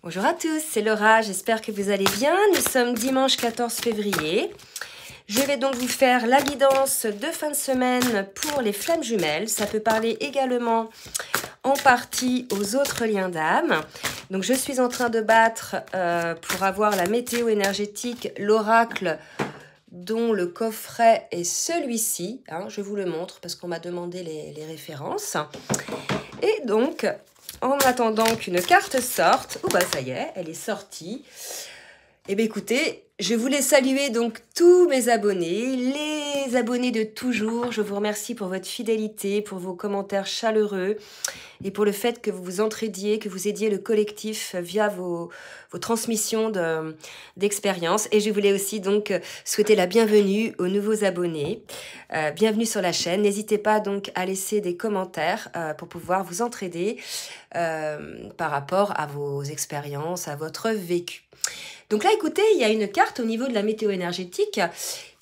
Bonjour à tous, c'est Laura, j'espère que vous allez bien. Nous sommes dimanche 14 février. Je vais donc vous faire la guidance de fin de semaine pour les flammes jumelles. Ça peut parler également en partie aux autres liens d'âme. Donc je suis en train de battre pour avoir la météo énergétique, l'oracle dont le coffret est celui-ci. Je vous le montre parce qu'on m'a demandé les références. Et donc, en attendant qu'une carte sorte, ça y est, elle est sortie. Eh bien écoutez, je voulais saluer donc tous mes abonnés, les abonnés de toujours. Je vous remercie pour votre fidélité, pour vos commentaires chaleureux et pour le fait que vous vous entraidiez, que vous aidiez le collectif via vos transmissions d'expérience. Et je voulais aussi donc souhaiter la bienvenue aux nouveaux abonnés. Bienvenue sur la chaîne. N'hésitez pas donc à laisser des commentaires pour pouvoir vous entraider par rapport à vos expériences, à votre vécu. Donc là, écoutez, il y a une carte au niveau de la météo énergétique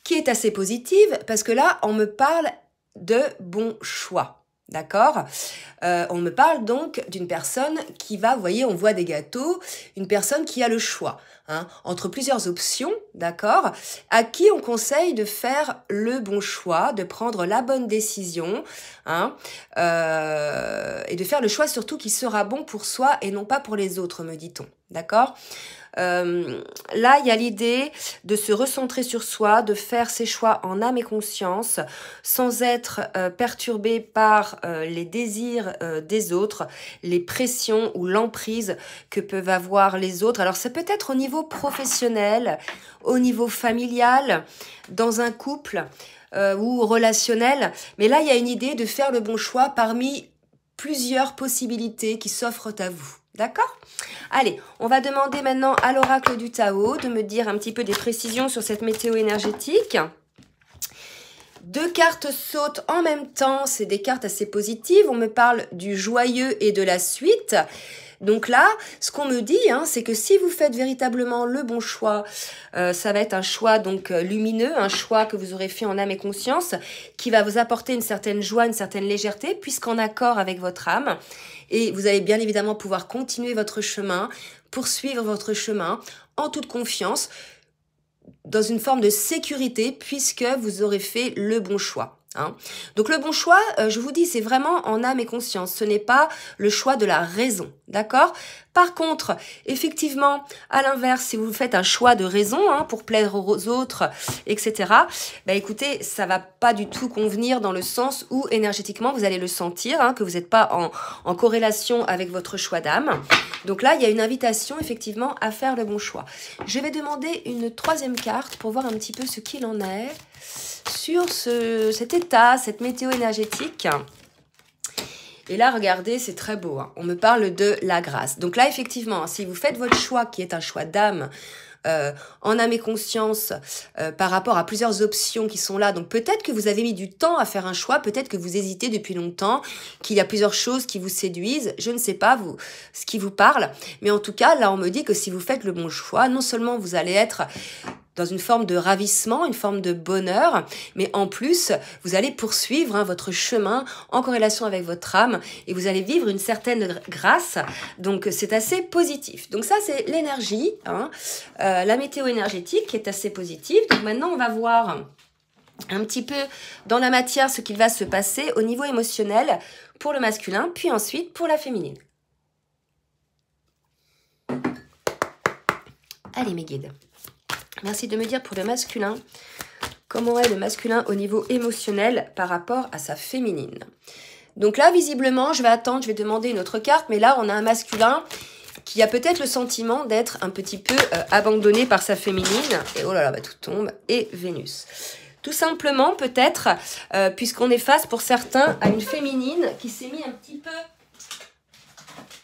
qui est assez positive parce que là, on me parle de bon choix. D'accord? On me parle donc d'une personne qui va, vous voyez, on voit des gâteaux, une personne qui a le choix entre plusieurs options, d'accord? À qui on conseille de faire le bon choix, de prendre la bonne décision, et de faire le choix surtout qui sera bon pour soi et non pas pour les autres, me dit-on. D'accord? Là, il y a l'idée de se recentrer sur soi, de faire ses choix en âme et conscience, sans être perturbé par les désirs des autres, les pressions ou l'emprise que peuvent avoir les autres. Alors, ça peut être au niveau professionnel, au niveau familial, dans un couple ou relationnel. Mais là, il y a une idée de faire le bon choix parmi plusieurs possibilités qui s'offrent à vous. D'accord? Allez, on va demander maintenant à l'oracle du Tao de me dire un petit peu des précisions sur cette météo énergétique. Deux cartes sautent en même temps, c'est des cartes assez positives. On me parle du joyeux et de la suite. Donc là, ce qu'on me dit, c'est que si vous faites véritablement le bon choix, ça va être un choix donc lumineux, un choix que vous aurez fait en âme et conscience, qui va vous apporter une certaine joie, une certaine légèreté, puisqu'en accord avec votre âme. Et vous allez bien évidemment pouvoir continuer votre chemin, poursuivre votre chemin en toute confiance, dans une forme de sécurité, puisque vous aurez fait le bon choix. Donc le bon choix, je vous dis, c'est vraiment en âme et conscience. Ce n'est pas le choix de la raison, d'accord? Par contre, effectivement, à l'inverse, si vous faites un choix de raison pour plaire aux autres, etc., écoutez, ça va pas du tout convenir dans le sens où énergétiquement, vous allez le sentir, que vous n'êtes pas en corrélation avec votre choix d'âme. Donc là, il y a une invitation, effectivement, à faire le bon choix. Je vais demander une troisième carte pour voir un petit peu ce qu'il en est sur cet état, cette météo énergétique. Et là, regardez, c'est très beau. On me parle de la grâce. Donc là, effectivement, si vous faites votre choix, qui est un choix d'âme, en âme et conscience, par rapport à plusieurs options qui sont là. Donc peut-être que vous avez mis du temps à faire un choix, peut-être que vous hésitez depuis longtemps, qu'il y a plusieurs choses qui vous séduisent. Je ne sais pas ce qui vous parle. Mais en tout cas, là, on me dit que si vous faites le bon choix, non seulement vous allez être dans une forme de ravissement, une forme de bonheur, mais en plus, vous allez poursuivre votre chemin en corrélation avec votre âme et vous allez vivre une certaine grâce. Donc, c'est assez positif. Donc ça, c'est l'énergie, la météo énergétique qui est assez positive. Donc maintenant, on va voir un petit peu dans la matière ce qu'il va se passer au niveau émotionnel pour le masculin, puis ensuite pour la féminine. Allez, mes guides. Merci de me dire pour le masculin, comment est le masculin au niveau émotionnel par rapport à sa féminine. Donc là, visiblement, je vais attendre, je vais demander une autre carte, mais là, on a un masculin qui a peut-être le sentiment d'être un petit peu abandonné par sa féminine. Et oh là là, tout tombe. Et Vénus. Tout simplement, peut-être, puisqu'on est face pour certains à une féminine qui s'est mis un petit peu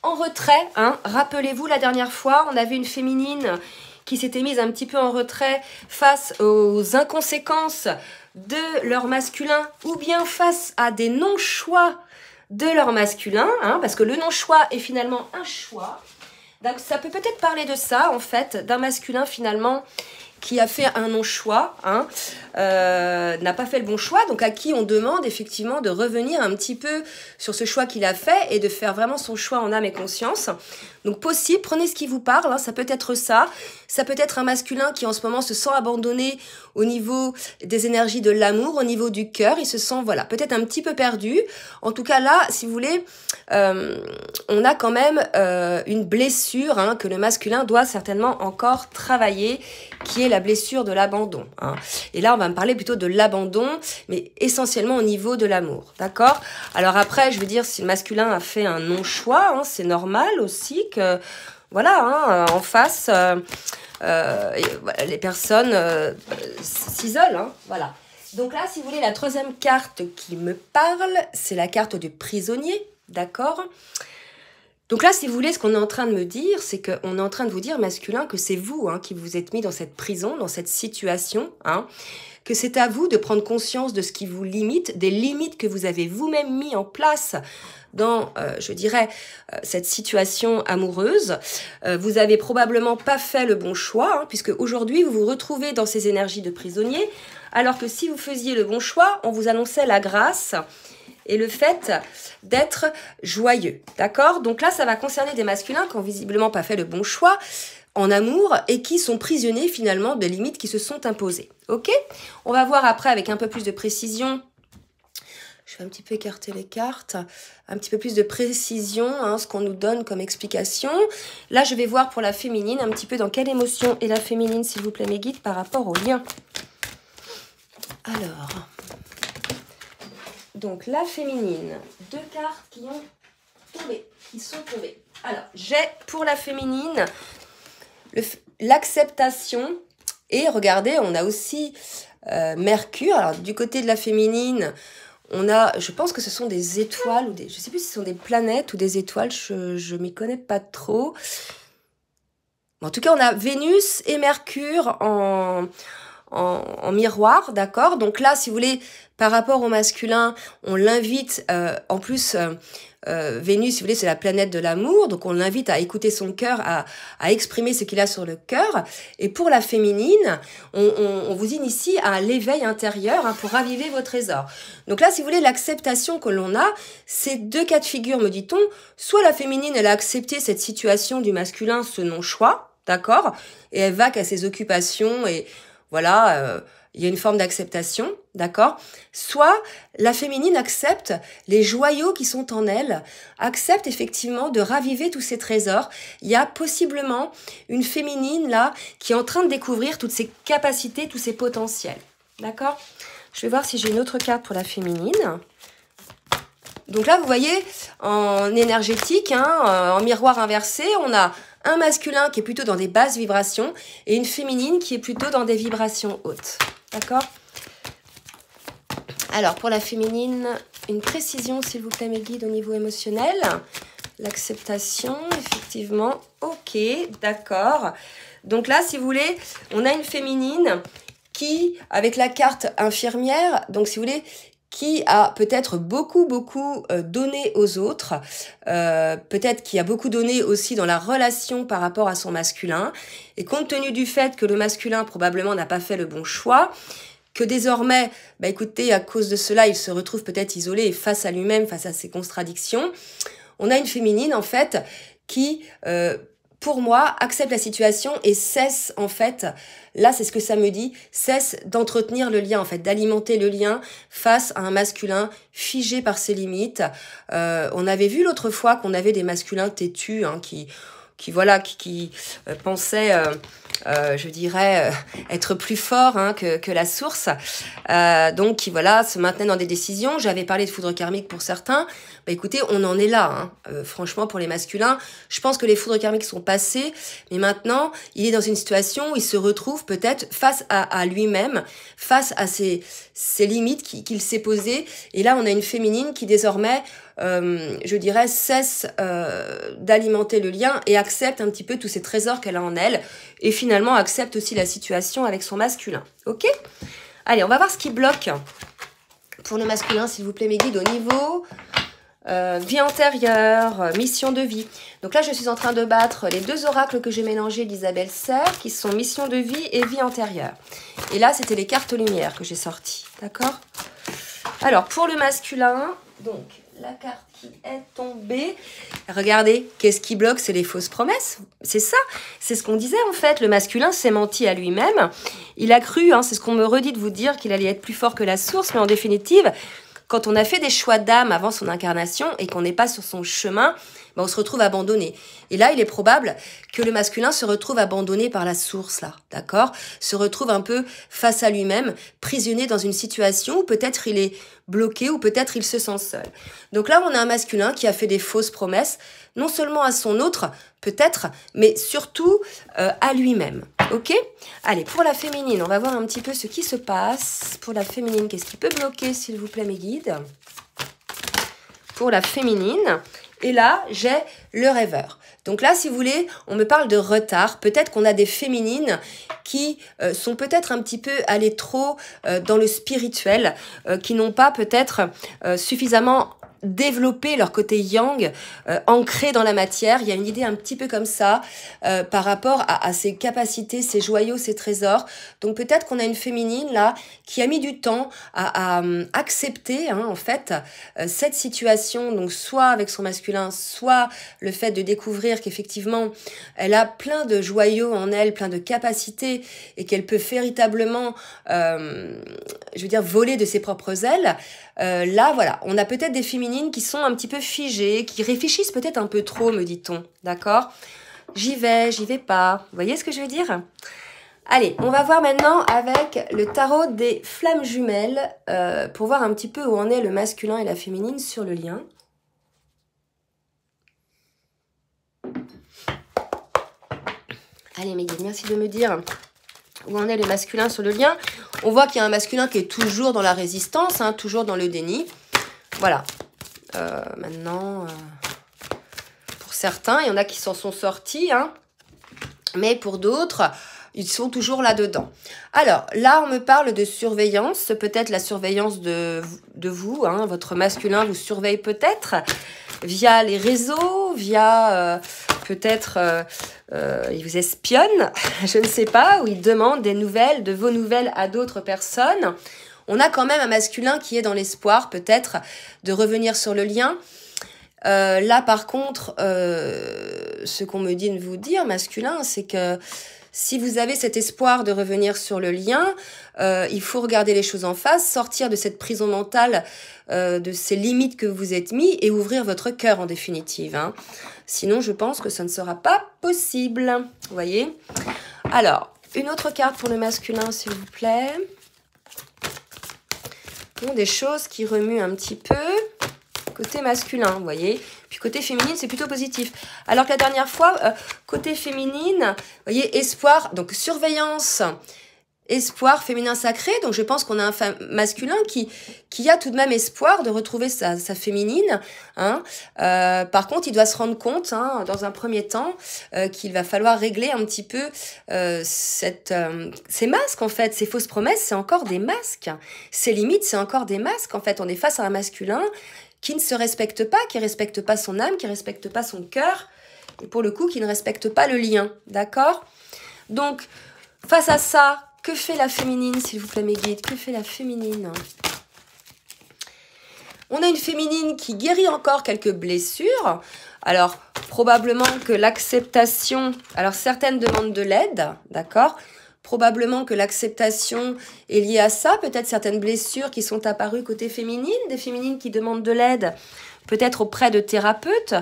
en retrait. Rappelez-vous, la dernière fois, on avait une féminine qui s'était mise un petit peu en retrait face aux inconséquences de leur masculin ou bien face à des non-choix de leur masculin, parce que le non-choix est finalement un choix. Donc ça peut peut-être parler de ça, en fait, d'un masculin finalement qui a fait un non-choix, hein, n'a pas fait le bon choix, donc à qui on demande effectivement de revenir un petit peu sur ce choix qu'il a fait et de faire vraiment son choix en âme et conscience. Donc possible, prenez ce qui vous parle, hein, ça peut être ça peut être un masculin qui en ce moment se sent abandonné au niveau des énergies de l'amour, au niveau du cœur, il se sent voilà peut-être un petit peu perdu. En tout cas là, si vous voulez, on a quand même une blessure hein, que le masculin doit certainement encore travailler, qui est la blessure de l'abandon. Hein. Et là, on va me parler plutôt de l'abandon, mais essentiellement au niveau de l'amour, d'accord? Alors après, je veux dire, si le masculin a fait un non-choix, hein, c'est normal aussi que, voilà, hein, en face, les personnes s'isolent, hein, voilà. Donc là, si vous voulez, la troisième carte qui me parle, c'est la carte du prisonnier, d'accord? Donc là, si vous voulez, ce qu'on est en train de me dire, c'est qu'on est en train de vous dire, masculin, que c'est vous hein, qui vous êtes mis dans cette prison, dans cette situation, hein, que c'est à vous de prendre conscience de ce qui vous limite, des limites que vous avez vous-même mis en place dans, je dirais, cette situation amoureuse. Vous avez probablement pas fait le bon choix, hein, puisque aujourd'hui, vous vous retrouvez dans ces énergies de prisonnier, alors que si vous faisiez le bon choix, on vous annonçait la grâce et le fait d'être joyeux, d'accord? Donc là, ça va concerner des masculins qui n'ont visiblement pas fait le bon choix en amour et qui sont prisonniers finalement de limites qui se sont imposées, ok? On va voir après avec un peu plus de précision. Je vais un petit peu écarter les cartes, un petit peu plus de précision, hein, ce qu'on nous donne comme explication. Là, je vais voir pour la féminine un petit peu dans quelle émotion est la féminine, s'il vous plaît, mes guides, par rapport au lien. Alors... Donc, la féminine, deux cartes qui sont tombées. Alors, j'ai pour la féminine l'acceptation. Et regardez, on a aussi Mercure. Alors, du côté de la féminine, on a, je pense que ce sont des étoiles, ou des, je ne sais plus si ce sont des planètes ou des étoiles, je m'y connais pas trop. En tout cas, on a Vénus et Mercure en miroir, d'accord? Donc là, si vous voulez, par rapport au masculin, on l'invite, en plus, Vénus, si vous voulez, c'est la planète de l'amour, donc on l'invite à écouter son cœur, à exprimer ce qu'il a sur le cœur. Et pour la féminine, on vous initie à l'éveil intérieur hein, pour raviver vos trésors. Donc là, si vous voulez, l'acceptation que l'on a, c'est deux cas de figure, me dit-on. Soit la féminine, elle a accepté cette situation du masculin, ce non-choix, d'accord? Et elle va qu'à ses occupations et voilà, il y a une forme d'acceptation, d'accord? Soit la féminine accepte les joyaux qui sont en elle, accepte effectivement de raviver tous ces trésors. Il y a possiblement une féminine là qui est en train de découvrir toutes ses capacités, tous ses potentiels, d'accord? Je vais voir si j'ai une autre carte pour la féminine. Donc là, vous voyez, en énergétique, hein, en miroir inversé, on a un masculin qui est plutôt dans des basses vibrations et une féminine qui est plutôt dans des vibrations hautes. D'accord? Alors, pour la féminine, une précision, s'il vous plaît, mes guides, au niveau émotionnel. L'acceptation, effectivement. Ok, d'accord. Donc là, si vous voulez, on a une féminine qui, avec la carte infirmière, donc si vous voulez, qui a peut-être beaucoup donné aux autres, peut-être qui a beaucoup donné aussi dans la relation par rapport à son masculin, et compte tenu du fait que le masculin probablement n'a pas fait le bon choix, que désormais, bah écoutez, à cause de cela, il se retrouve peut-être isolé et face à lui-même, face à ses contradictions, on a une féminine en fait qui... pour moi, accepte la situation et cesse, en fait, là, c'est ce que ça me dit, cesse d'entretenir le lien, en fait, d'alimenter le lien face à un masculin figé par ses limites. On avait vu l'autre fois qu'on avait des masculins têtus, hein, qui pensaient, je dirais, être plus forts hein, que la source. Donc, qui, voilà, se maintenaient dans des décisions. J'avais parlé de foudre karmique pour certains. Bah écoutez, on en est là, hein. Franchement, pour les masculins, je pense que les foudres karmiques sont passées, mais maintenant, il est dans une situation où il se retrouve peut-être face à lui-même, face à ses limites qu'il s'est posées. Et là, on a une féminine qui désormais, je dirais, cesse d'alimenter le lien et accepte un petit peu tous ces trésors qu'elle a en elle, et finalement accepte aussi la situation avec son masculin. Ok ? Allez, on va voir ce qui bloque pour le masculin, s'il vous plaît, mes guides, au niveau vie antérieure, mission de vie. Donc là, je suis en train de battre les deux oracles que j'ai mélangés d'Isabelle Serre, qui sont mission de vie et vie antérieure. Et là, c'était les cartes lumière que j'ai sorties, d'accord? Alors, pour le masculin, donc, la carte qui est tombée, regardez, qu'est-ce qui bloque? C'est les fausses promesses. C'est ça, c'est ce qu'on disait en fait. Le masculin s'est menti à lui-même. Il a cru, hein, c'est ce qu'on me redit de vous dire, qu'il allait être plus fort que la source, mais en définitive, quand on a fait des choix d'âme avant son incarnation et qu'on n'est pas sur son chemin, ben on se retrouve abandonné. Et là, il est probable que le masculin se retrouve abandonné par la source, là, d'accord? Se retrouve un peu face à lui-même, prisonnier dans une situation où peut-être il est bloqué ou peut-être il se sent seul. Donc là, on a un masculin qui a fait des fausses promesses, non seulement à son autre, peut-être, mais surtout à lui-même. Ok? Allez, pour la féminine, on va voir un petit peu ce qui se passe. Pour la féminine, qu'est-ce qui peut bloquer, s'il vous plaît, mes guides? Pour la féminine, et là, j'ai le rêveur. Donc là, si vous voulez, on me parle de retard. Peut-être qu'on a des féminines qui sont peut-être un petit peu allées trop dans le spirituel, qui n'ont pas peut-être suffisamment développer leur côté yang, ancré dans la matière. Il y a une idée un petit peu comme ça par rapport à ses capacités, ses joyaux, ses trésors. Donc peut-être qu'on a une féminine là qui a mis du temps à accepter hein, en fait cette situation, donc soit avec son masculin, soit le fait de découvrir qu'effectivement elle a plein de joyaux en elle, plein de capacités et qu'elle peut véritablement je veux dire voler de ses propres ailes. Là voilà, on a peut-être des féminines qui sont un petit peu figées, qui réfléchissent peut-être un peu trop, me dit-on, d'accord? J'y vais pas, vous voyez ce que je veux dire? Allez, on va voir maintenant avec le tarot des flammes jumelles, pour voir un petit peu où en est le masculin et la féminine sur le lien. Allez mes guides, merci de me dire où en est le masculin sur le lien. On voit qu'il y a un masculin qui est toujours dans la résistance, hein, toujours dans le déni. Voilà. Maintenant, pour certains, il y en a qui s'en sont sortis, hein, mais pour d'autres, ils sont toujours là-dedans. Alors, là, on me parle de surveillance, peut-être la surveillance de vous, hein, votre masculin vous surveille peut-être via les réseaux, via peut-être il vous espionne, je ne sais pas, ou il demande des nouvelles, de vos nouvelles à d'autres personnes. On a quand même un masculin qui est dans l'espoir, peut-être, de revenir sur le lien. Là, par contre, ce qu'on me dit de vous dire, masculin, c'est que si vous avez cet espoir de revenir sur le lien, il faut regarder les choses en face, sortir de cette prison mentale, de ces limites que vous êtes mis et ouvrir votre cœur en définitive. Hein. Sinon, je pense que ça ne sera pas possible. Vous voyez? Alors, une autre carte pour le masculin, s'il vous plaît. Bon, des choses qui remuent un petit peu. Côté masculin, vous voyez. Puis côté féminine, c'est plutôt positif. Alors que la dernière fois, côté féminine, vous voyez, espoir, donc surveillance, espoir féminin sacré. Donc je pense qu'on a un masculin qui a tout de même espoir de retrouver sa féminine. Hein. Par contre, il doit se rendre compte, hein, dans un premier temps, qu'il va falloir régler un petit peu ces masques, en fait. Ces fausses promesses, c'est encore des masques. Ces limites, c'est encore des masques. En fait, on est face à un masculin qui ne se respecte pas, qui ne respecte pas son âme, qui ne respecte pas son cœur, et pour le coup, qui ne respecte pas le lien, d'accord? Donc, face à ça, que fait la féminine, s'il vous plaît, mes guides? Que fait la féminine? On a une féminine qui guérit encore quelques blessures. Alors, probablement que l'acceptation... Alors, certaines demandent de l'aide, d'accord? Probablement que l'acceptation est liée à ça, peut-être certaines blessures qui sont apparues côté féminine, des féminines qui demandent de l'aide, peut-être auprès de thérapeutes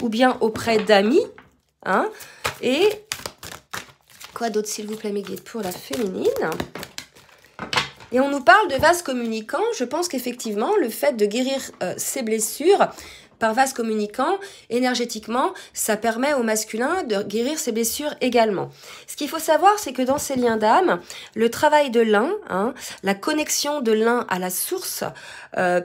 ou bien auprès d'amis. Hein, et quoi d'autre, s'il vous plaît, mes guides, pour la féminine? Et on nous parle de vase communicant. Je pense qu'effectivement, le fait de guérir ces blessures par vase communicant, énergétiquement, ça permet au masculin de guérir ses blessures également. Ce qu'il faut savoir, c'est que dans ces liens d'âme, le travail de l'un, hein, la connexion de l'un à la source,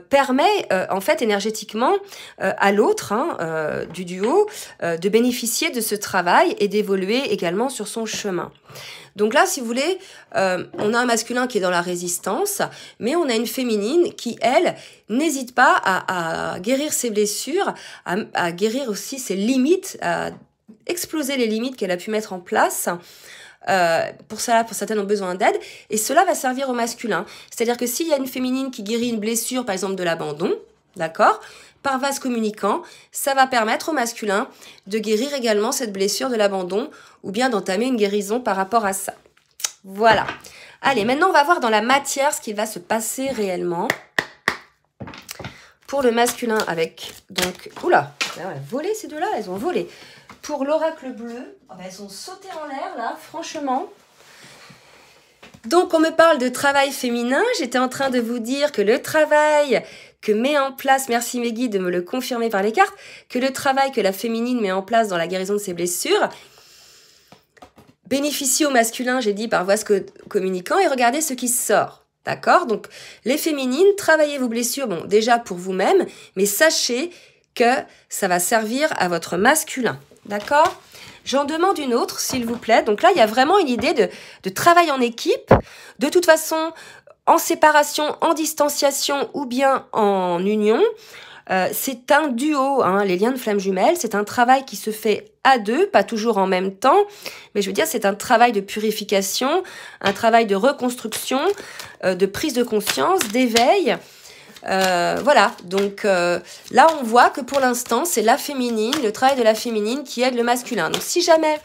permet en fait énergétiquement à l'autre, hein, du duo, de bénéficier de ce travail et d'évoluer également sur son chemin. Donc là, si vous voulez, on a un masculin qui est dans la résistance, mais on a une féminine qui, elle, n'hésite pas à guérir ses blessures, à guérir aussi ses limites, à exploser les limites qu'elle a pu mettre en place. Pour ça, pour certaines ont besoin d'aide, et cela va servir au masculin. C'est-à-dire que s'il y a une féminine qui guérit une blessure, par exemple de l'abandon, d'accord, par vase communicant, ça va permettre au masculin de guérir également cette blessure de l'abandon ou bien d'entamer une guérison par rapport à ça. Voilà. Allez, maintenant on va voir dans la matière ce qui va se passer réellement pour le masculin avec, donc, oula, elles ont volé ces deux-là, elles ont volé. Pour l'oracle bleu, oh ben, elles ont sauté en l'air là, franchement. Donc on me parle de travail féminin, j'étais en train de vous dire que le travail que met en place, merci Meggy de me le confirmer par les cartes, que le travail que la féminine met en place dans la guérison de ses blessures bénéficie au masculin, j'ai dit, par voie communicant, et regardez ce qui sort. D'accord? Donc, les féminines, travaillez vos blessures, bon, déjà pour vous-même, mais sachez que ça va servir à votre masculin. D'accord? J'en demande une autre, s'il vous plaît. Donc là, il y a vraiment une idée de travail en équipe. De toute façon, en séparation, en distanciation ou bien en union, c'est un duo, hein, les liens de flammes jumelles. C'est un travail qui se fait à deux, pas toujours en même temps. Mais je veux dire, c'est un travail de purification, un travail de reconstruction, de prise de conscience, d'éveil. Voilà, donc là on voit que pour l'instant c'est la féminine, le travail de la féminine qui aide le masculin. Donc si jamais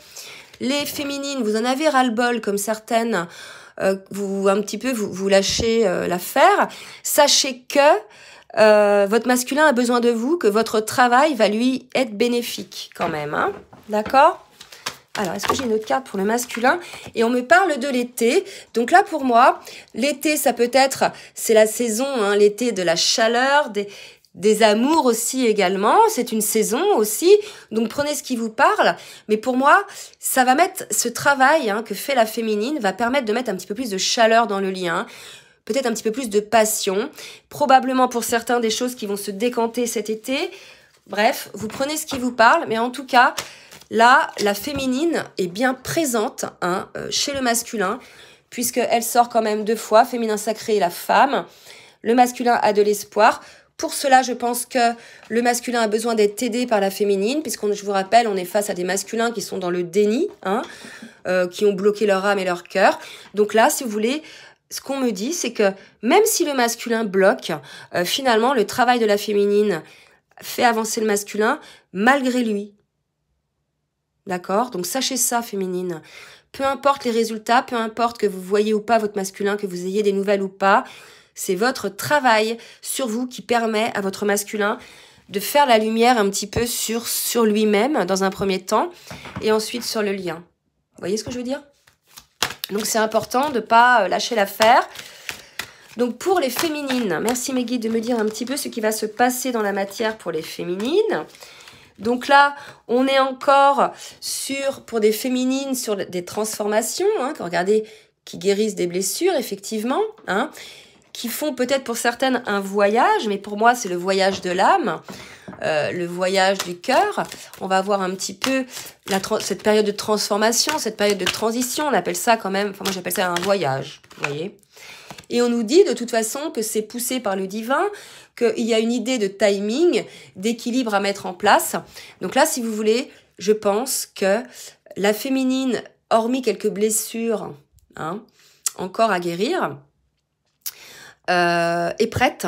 les féminines, vous en avez ras-le-bol comme certaines, vous lâchez l'affaire, sachez que votre masculin a besoin de vous, que votre travail va lui être bénéfique quand même, hein, d'accord ? Alors, est-ce que j'ai une autre carte pour le masculin? Et on me parle de l'été. Donc là, pour moi, l'été, ça peut être, c'est la saison, hein, l'été de la chaleur, des amours aussi également. C'est une saison aussi. Donc prenez ce qui vous parle. Mais pour moi, ça va mettre ce travail, hein, que fait la féminine, va permettre de mettre un petit peu plus de chaleur dans le lien. Peut-être un petit peu plus de passion. Probablement pour certains des choses qui vont se décanter cet été. Bref, vous prenez ce qui vous parle. Mais en tout cas, là, la féminine est bien présente, hein, chez le masculin, puisqu'elle sort quand même 2 fois, féminin sacré et la femme. Le masculin a de l'espoir. Pour cela, je pense que le masculin a besoin d'être aidé par la féminine, puisqu'on, je vous rappelle, on est face à des masculins qui sont dans le déni, hein, qui ont bloqué leur âme et leur cœur. Donc là, si vous voulez, ce qu'on me dit, c'est que même si le masculin bloque, finalement, le travail de la féminine fait avancer le masculin malgré lui. D'accord? Donc sachez ça, féminine. Peu importe les résultats, peu importe que vous voyez ou pas votre masculin, que vous ayez des nouvelles ou pas, c'est votre travail sur vous qui permet à votre masculin de faire la lumière un petit peu sur lui-même dans un premier temps et ensuite sur le lien. Vous voyez ce que je veux dire? Donc c'est important de ne pas lâcher l'affaire. Donc pour les féminines, merci Meggy de me dire un petit peu ce qui va se passer dans la matière pour les féminines. Donc là, on est encore pour des féminines, sur des transformations, hein, regardez, qui guérissent des blessures, effectivement, hein, qui font peut-être pour certaines un voyage, mais pour moi, c'est le voyage de l'âme, le voyage du cœur. On va voir un petit peu cette période de transformation, cette période de transition, on appelle ça quand même, enfin moi j'appelle ça un voyage, vous voyez. Et on nous dit de toute façon que c'est poussé par le divin, qu'il y a une idée de timing, d'équilibre à mettre en place. Donc là, si vous voulez, je pense que la féminine, hormis quelques blessures, hein, encore à guérir, est prête.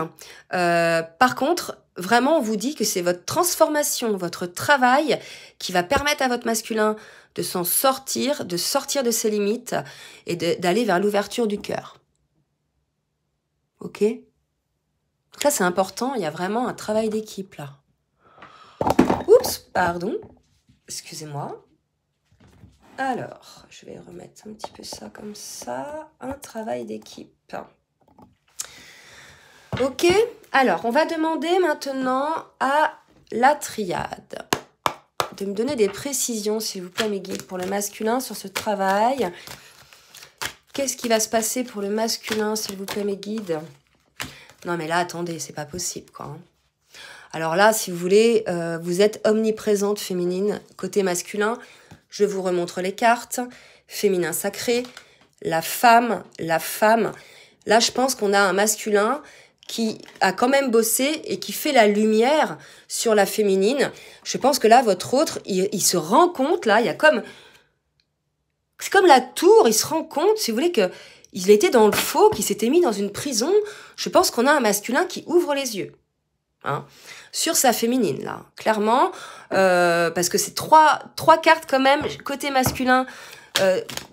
Par contre, vraiment, on vous dit que c'est votre transformation, votre travail qui va permettre à votre masculin de s'en sortir, de sortir de ses limites et d'aller vers l'ouverture du cœur. Ok? Donc là, c'est important, il y a vraiment un travail d'équipe, là. Oups, pardon. Excusez-moi. Alors, je vais remettre un petit peu ça comme ça. Un travail d'équipe. Ok? Alors, on va demander maintenant à la triade de me donner des précisions, s'il vous plaît, mes guides, pour le masculin sur ce travail. Qu'est-ce qui va se passer pour le masculin, s'il vous plaît, mes guides? Non, mais là, attendez, c'est pas possible, quoi. Alors là, si vous voulez, vous êtes omniprésente féminine, côté masculin. Je vous remontre les cartes. Féminin sacré, la femme. Là, je pense qu'on a un masculin qui a quand même bossé et qui fait la lumière sur la féminine. Je pense que là, votre autre, il se rend compte, là, il y a comme... C'est comme la tour, il se rend compte, si vous voulez, que il était dans le faux, qu'il s'était mis dans une prison. Je pense qu'on a un masculin qui ouvre les yeux. Hein, sur sa féminine, là. Clairement, parce que c'est trois cartes quand même, côté masculin,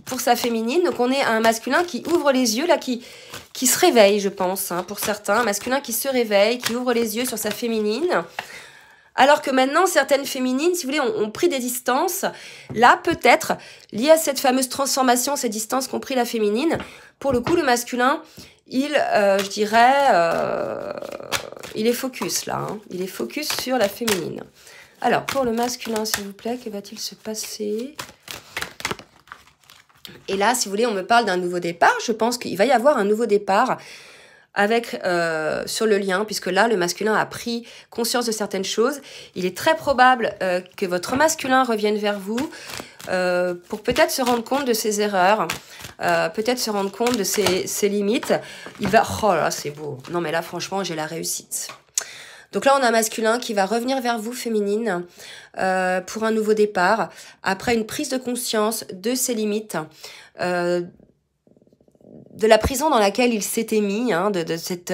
pour sa féminine. Donc, on est un masculin qui ouvre les yeux, là, qui se réveille, je pense, hein, pour certains. Un masculin qui se réveille, qui ouvre les yeux sur sa féminine. Alors que maintenant, certaines féminines, si vous voulez, ont pris des distances. Là, peut-être, lié à cette fameuse transformation, ces distances qu'ont pris la féminine, pour le coup, le masculin, je dirais, il est focus, là. Hein. Il est focus sur la féminine. Alors, pour le masculin, s'il vous plaît, que va-t-il se passer ? Et là, si vous voulez, on me parle d'un nouveau départ. Je pense qu'il va y avoir un nouveau départ avec sur le lien, puisque là, le masculin a pris conscience de certaines choses. Il est très probable que votre masculin revienne vers vous pour peut-être se rendre compte de ses erreurs, peut-être se rendre compte de ses limites. Il va... Oh là, c'est beau. Non, mais là, franchement, j'ai la réussite. Donc là, on a un masculin qui va revenir vers vous, féminine, pour un nouveau départ, après une prise de conscience de ses limites, de la prison dans laquelle il s'était mis, hein, de cet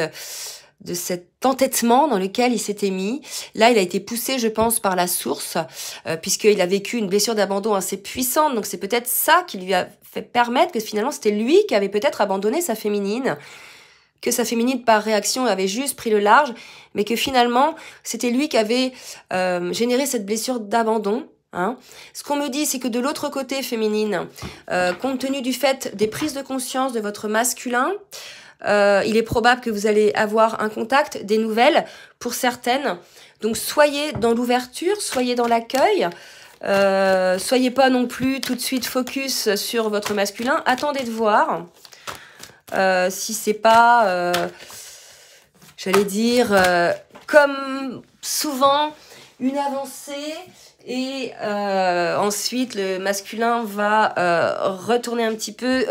entêtement dans lequel il s'était mis. Là, il a été poussé, je pense, par la source, puisqu'il a vécu une blessure d'abandon assez puissante. Donc, c'est peut-être ça qui lui a fait permettre que finalement, c'était lui qui avait peut-être abandonné sa féminine, que sa féminine, par réaction, avait juste pris le large, mais que finalement, c'était lui qui avait généré cette blessure d'abandon. Hein. Ce qu'on me dit, c'est que de l'autre côté, féminine, compte tenu du fait des prises de conscience de votre masculin, il est probable que vous allez avoir un contact, des nouvelles pour certaines. Donc, soyez dans l'ouverture, soyez dans l'accueil. Soyez pas non plus tout de suite focus sur votre masculin. Attendez de voir si c'est pas, j'allais dire, comme souvent, une avancée. Et ensuite, le masculin va retourner un petit peu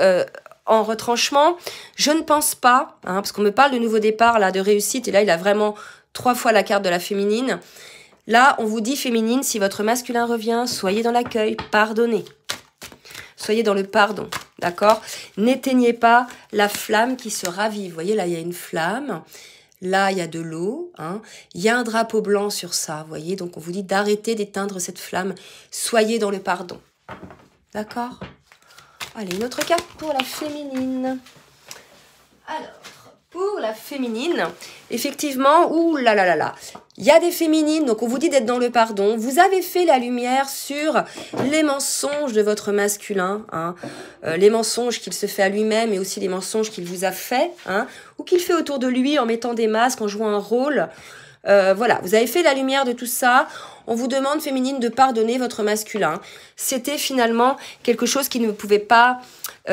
en retranchement. Je ne pense pas, hein, parce qu'on me parle de nouveau départ, là, de réussite, et là, il a vraiment 3 fois la carte de la féminine. Là, on vous dit, féminine, si votre masculin revient, soyez dans l'accueil, pardonnez. Soyez dans le pardon, d'accord? N'éteignez pas la flamme qui se ravive. Vous voyez, là, il y a une flamme. Là, il y a de l'eau, hein. Il y a un drapeau blanc sur ça, vous voyez. Donc, on vous dit d'arrêter d'éteindre cette flamme. Soyez dans le pardon. D'accord? Allez, une autre carte pour la féminine. Alors, pour la féminine, effectivement, ouh là là là là. Il y a des féminines, donc on vous dit d'être dans le pardon. Vous avez fait la lumière sur les mensonges de votre masculin, hein. Les mensonges qu'il se fait à lui-même et aussi les mensonges qu'il vous a fait, hein, ou qu'il fait autour de lui en mettant des masques, en jouant un rôle. Voilà, vous avez fait la lumière de tout ça. On vous demande, féminine, de pardonner votre masculin. C'était finalement quelque chose qu'il ne pouvait pas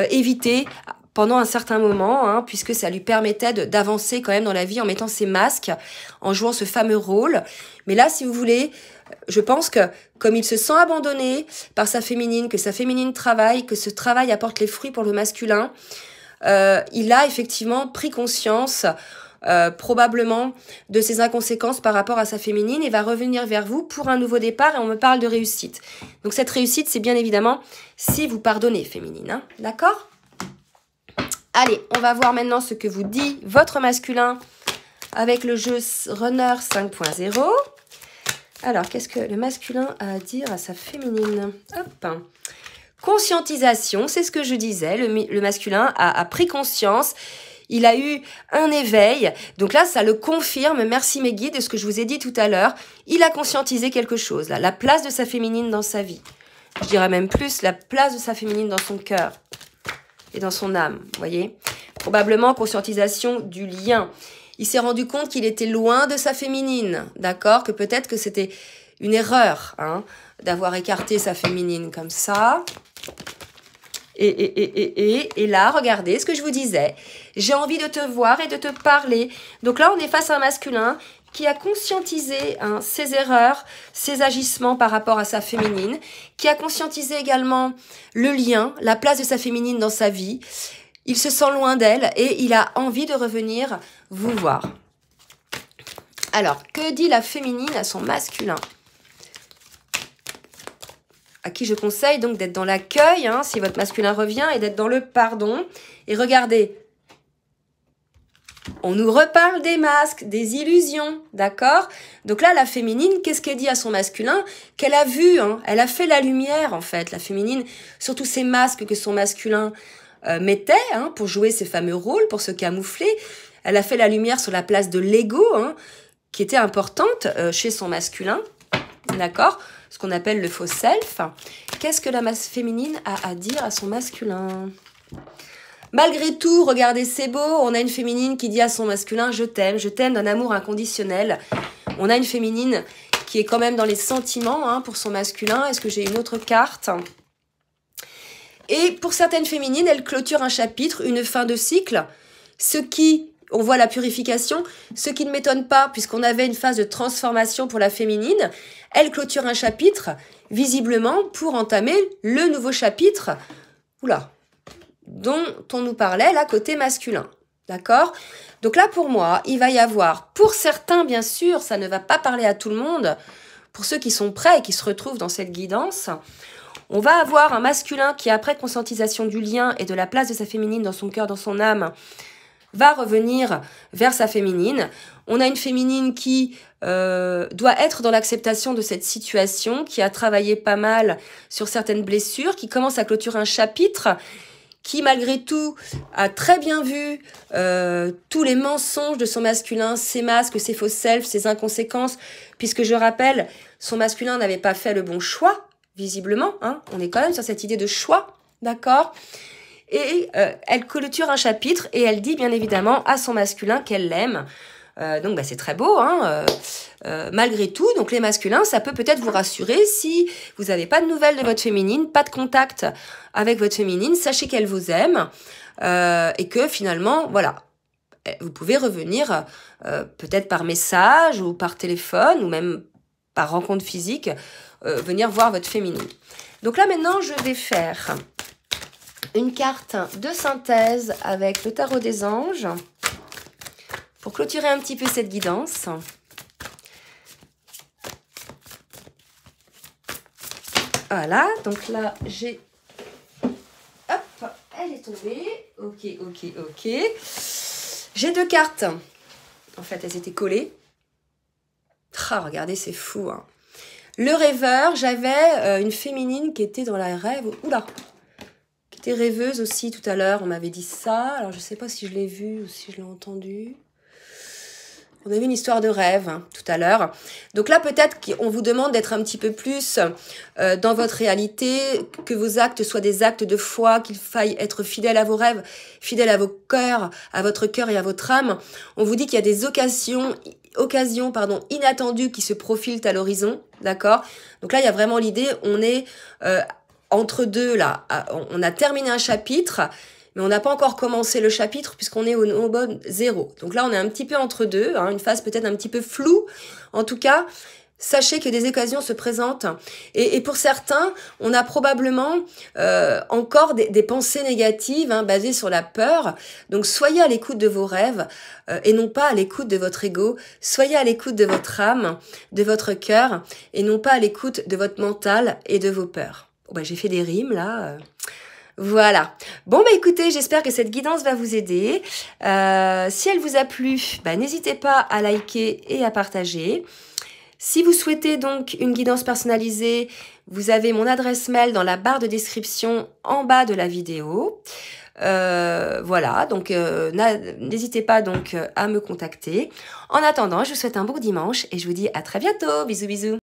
éviter pendant un certain moment, hein, puisque ça lui permettait d'avancer quand même dans la vie en mettant ses masques, en jouant ce fameux rôle. Mais là, si vous voulez, je pense que comme il se sent abandonné par sa féminine, que sa féminine travaille, que ce travail apporte les fruits pour le masculin, il a effectivement pris conscience probablement de ses inconséquences par rapport à sa féminine et va revenir vers vous pour un nouveau départ, et on me parle de réussite. Donc cette réussite, c'est bien évidemment si vous pardonnez, féminine, hein, d'accord ? Allez, on va voir maintenant ce que vous dit votre masculin avec le jeu Runner 5.0. Alors, qu'est-ce que le masculin a à dire à sa féminine? Hop. Conscientisation, c'est ce que je disais. Le masculin a pris conscience. Il a eu un éveil. Donc là, ça le confirme. Merci mes guides de ce que je vous ai dit tout à l'heure. Il a conscientisé quelque chose. Là, la place de sa féminine dans sa vie. Je dirais même plus, la place de sa féminine dans son cœur et dans son âme, vous voyez. Probablement conscientisation du lien. Il s'est rendu compte qu'il était loin de sa féminine, d'accord? Que peut-être que c'était une erreur, hein, d'avoir écarté sa féminine comme ça. Et là, regardez ce que je vous disais. J'ai envie de te voir et de te parler. Donc là, on est face à un masculin qui a conscientisé ses erreurs, ses agissements par rapport à sa féminine, qui a conscientisé également le lien, la place de sa féminine dans sa vie. Il se sent loin d'elle et il a envie de revenir vous voir. Alors, que dit la féminine à son masculin? À qui je conseille donc d'être dans l'accueil, si votre masculin revient, et d'être dans le pardon. Et regardez, on nous reparle des masques, des illusions, d'accord? Donc là, la féminine, qu'est-ce qu'elle dit à son masculin? Qu'elle a vu, elle a fait la lumière, en fait, la féminine, sur tous ces masques que son masculin mettait, pour jouer ses fameux rôles, pour se camoufler. Elle a fait la lumière sur la place de l'ego, qui était importante chez son masculin, d'accord? Ce qu'on appelle le faux self. Qu'est-ce que la féminine a à dire à son masculin? Malgré tout, regardez, c'est beau, on a une féminine qui dit à son masculin « je t'aime d'un amour inconditionnel ». On a une féminine qui est quand même dans les sentiments pour son masculin. Est-ce que j'ai une autre carte? Et pour certaines féminines, elle clôture un chapitre, une fin de cycle, ce qui, on voit la purification, ce qui ne m'étonne pas puisqu'on avait une phase de transformation pour la féminine. Elle clôture un chapitre, visiblement, pour entamer le nouveau chapitre. Oula, dont on nous parlait, là, côté masculin. D'accord? Donc là, pour moi, il va y avoir, pour certains, bien sûr, ça ne va pas parler à tout le monde, pour ceux qui sont prêts et qui se retrouvent dans cette guidance, on va avoir un masculin qui, après conscientisation du lien et de la place de sa féminine dans son cœur, dans son âme, va revenir vers sa féminine. On a une féminine qui doit être dans l'acceptation de cette situation, qui a travaillé pas mal sur certaines blessures, qui commence à clôturer un chapitre, qui malgré tout a très bien vu tous les mensonges de son masculin, ses masques, ses faux selfs, ses inconséquences, puisque je rappelle, son masculin n'avait pas fait le bon choix, visiblement, on est quand même sur cette idée de choix, d'accord? Et elle clôture un chapitre et elle dit bien évidemment à son masculin qu'elle l'aime. Donc c'est très beau, malgré tout. Donc les masculins, ça peut peut-être vous rassurer si vous n'avez pas de nouvelles de votre féminine, pas de contact avec votre féminine, sachez qu'elle vous aime et que finalement, voilà, vous pouvez revenir peut-être par message ou par téléphone ou même par rencontre physique, venir voir votre féminine. Donc là maintenant, je vais faire une carte de synthèse avec le tarot des anges pour clôturer un petit peu cette guidance. Voilà, donc là, j'ai... Hop, elle est tombée. Ok. J'ai deux cartes. En fait, elles étaient collées. Ah, regardez, c'est fou. Le rêveur, j'avais une féminine qui était dans la rêve. Oula! Qui était rêveuse aussi tout à l'heure. On m'avait dit ça. Alors, je ne sais pas si je l'ai vu ou si je l'ai entendu. On a vu une histoire de rêve tout à l'heure. Donc là, peut-être qu'on vous demande d'être un petit peu plus dans votre réalité, que vos actes soient des actes de foi, qu'il faille être fidèle à vos rêves, fidèle à vos cœurs, à votre cœur et à votre âme. On vous dit qu'il y a des occasions inattendues qui se profilent à l'horizon, d'accord? Donc là, il y a vraiment l'idée, on est entre deux, là. On a terminé un chapitre, mais on n'a pas encore commencé le chapitre puisqu'on est au mode 0. Donc là, on est un petit peu entre deux, une phase peut-être un petit peu floue. En tout cas, sachez que des occasions se présentent. Et pour certains, on a probablement encore des pensées négatives basées sur la peur. Donc soyez à l'écoute de vos rêves et non pas à l'écoute de votre ego. Soyez à l'écoute de votre âme, de votre cœur et non pas à l'écoute de votre mental et de vos peurs. Bon, j'ai fait des rimes là. Voilà. Bon, écoutez, j'espère que cette guidance va vous aider. Si elle vous a plu, n'hésitez pas à liker et à partager. Si vous souhaitez donc une guidance personnalisée, vous avez mon adresse mail dans la barre de description en bas de la vidéo. Voilà, donc n'hésitez pas donc à me contacter. En attendant, je vous souhaite un bon dimanche et je vous dis à très bientôt. Bisous, bisous.